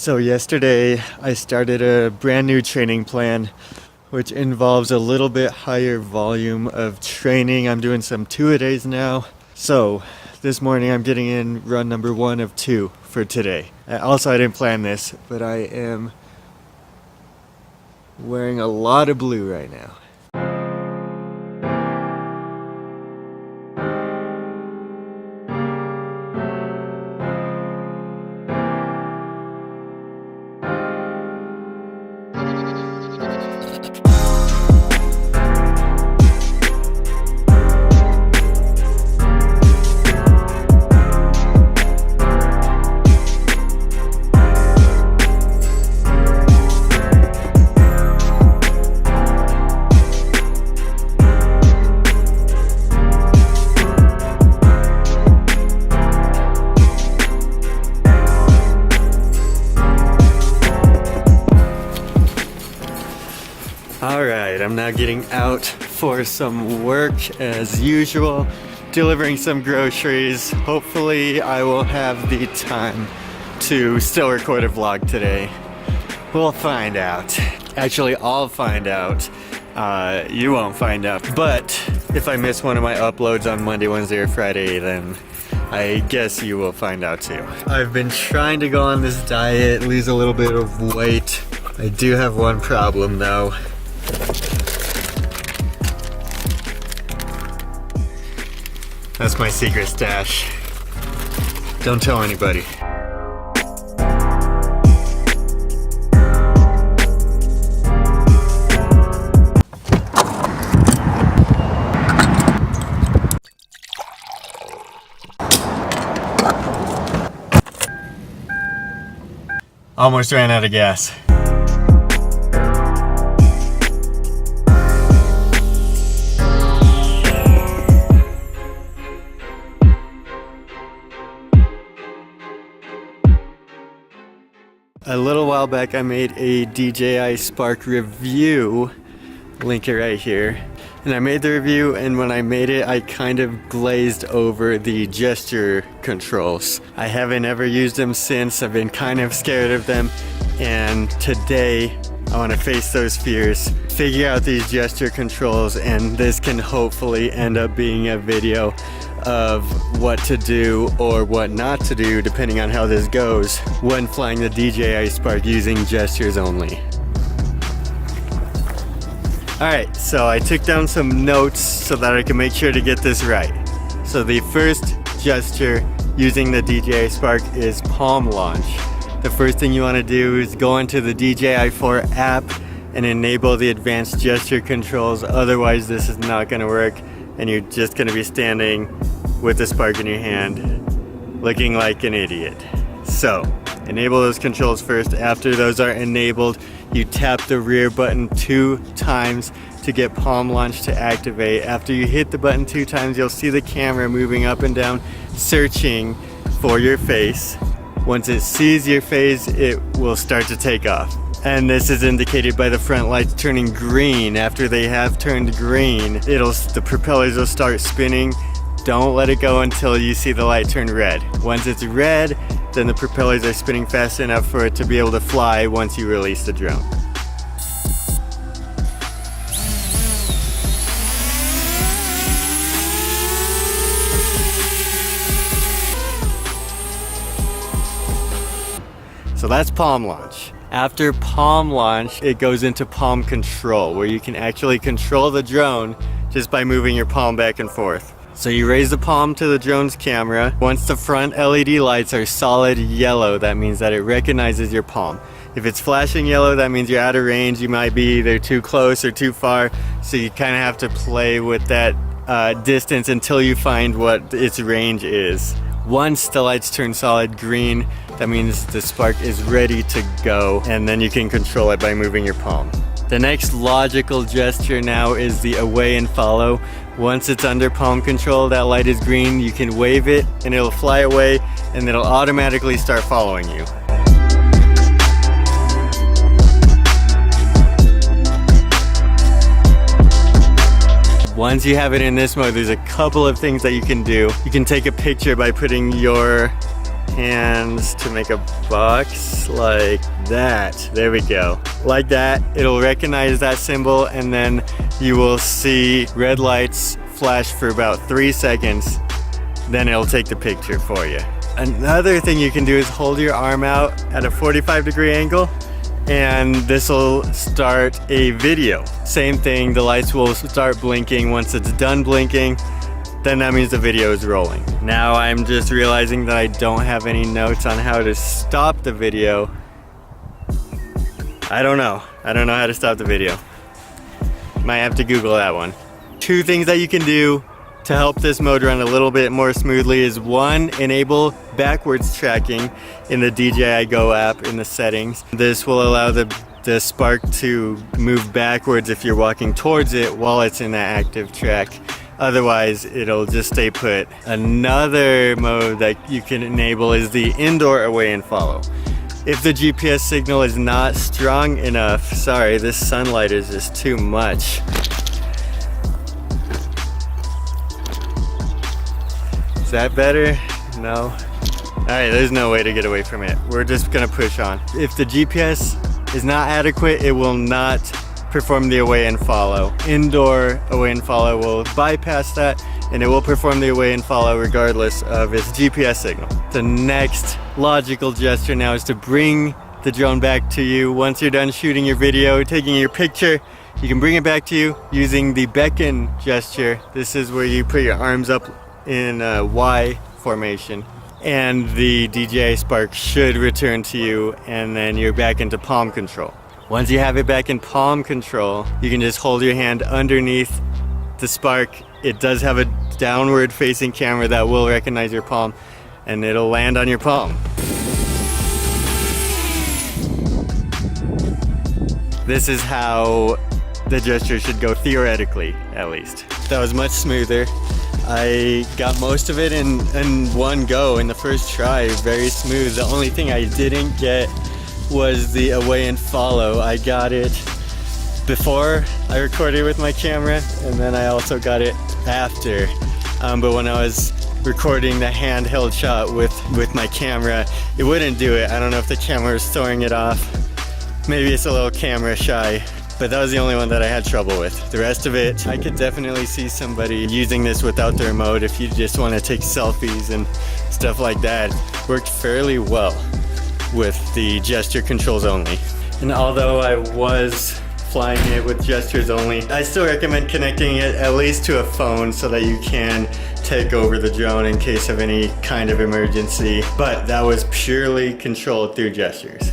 So yesterday I started a brand new training plan which involves a little bit higher volume of training. I'm doing some 2-a-days now. So this morning I'm getting in run number 1 of 2 for today. Also, I didn't plan this, but I am wearing a lot of blue right now. Alright, I'm now getting out for some work as usual, delivering some groceries. Hopefully I will have the time to still record a vlog today. We'll find out. Actually, I'll find out. You won't find out. But if I miss one of my uploads on Monday, Wednesday, or Friday, then I guess you will find out too. I've been trying to go on this diet, lose a little bit of weight. I do have one problem though. That's my secret stash. Don't tell anybody. Almost ran out of gas. A little while back I made a DJI Spark review, link it right here, and I made the review, and when I made it I kind of glazed over the gesture controls. I haven't ever used them since. I've been kind of scared of them, and today I want to face those fears, figure out these gesture controls, and this can hopefully end up being a video of what to do or what not to do depending on how this goes when flying the DJI Spark using gestures only. Alright, so I took down some notes so that I can make sure to get this right. So the first gesture using the DJI Spark is palm launch. The first thing you want to do is go into the DJI 4 app and enable the advanced gesture controls, otherwise this is not going to work and you're just going to be standing with the Spark in your hand looking like an idiot. So enable those controls first. After those are enabled, you tap the rear button 2 times to get palm launch to activate. After you hit the button 2 times, you'll see the camera moving up and down searching for your face. Once it sees your face, it will start to take off. And this is indicated by the front lights turning green. After they have turned green, the propellers will start spinning. Don't let it go until you see the light turn red. Once it's red, then the propellers are spinning fast enough for it to be able to fly once you release the drone. So that's palm launch. After palm launch, it goes into palm control, where you can actually control the drone just by moving your palm back and forth. So you raise the palm to the drone's camera. Once the front LED lights are solid yellow, that means that it recognizes your palm. If it's flashing yellow, that means you're out of range. You might be either too close or too far, so you kind of have to play with that distance until you find what its range is. Once the lights turn solid green, that means the Spark is ready to go, and then you can control it by moving your palm. The next logical gesture now is the away and follow. Once it's under palm control, that light is green, you can wave it and it'll fly away and it'll automatically start following you. Once you have it in this mode, there's a couple of things that you can do. You can take a picture by putting your hands to make a box like that. There we go. Like that, it'll recognize that symbol, and then you will see red lights flash for about 3 seconds. Then it'll take the picture for you. Another thing you can do is hold your arm out at a 45-degree angle, and this will start a video. Same thing, the lights will start blinking. Once it's done blinking, then that means the video is rolling. Now I'm just realizing that I don't have any notes on how to stop the video. I don't know how to stop the video. Might have to Google that one. 2 things that you can do to help this mode run a little bit more smoothly is 1, enable backwards tracking in the DJI Go app in the settings. This will allow the Spark to move backwards if you're walking towards it while it's in that active track. Otherwise, it'll just stay put. Another mode that you can enable is the indoor away and follow. If the GPS signal is not strong enough, sorry, this sunlight is just too much. Is that better? No? Alright, there's no way to get away from it. We're just gonna push on. If the GPS is not adequate, it will not perform the away and follow. Indoor away and follow will bypass that, and it will perform the away and follow regardless of its GPS signal. The next logical gesture now is to bring the drone back to you. Once you're done shooting your video, taking your picture, you can bring it back to you using the beckon gesture. This is where you put your arms up in a Y formation, and the DJI Spark should return to you, and then you're back into palm control. Once you have it back in palm control, you can just hold your hand underneath the Spark. It does have a downward facing camera that will recognize your palm, and it'll land on your palm. This is how the gesture should go, theoretically, at least. That was much smoother. I got most of it in one go in the first try, very smooth. The only thing I didn't get was the away and follow. I got it before I recorded with my camera, and then I also got it after. But when I was recording the handheld shot with my camera, it wouldn't do it. I don't know if the camera was throwing it off. Maybe it's a little camera shy, but that was the only one that I had trouble with. The rest of it, I could definitely see somebody using this without their remote if you just want to take selfies and stuff like that. Worked fairly well with the gesture controls only. And although I was flying it with gestures only, I still recommend connecting it at least to a phone so that you can take over the drone in case of any kind of emergency. But that was purely controlled through gestures.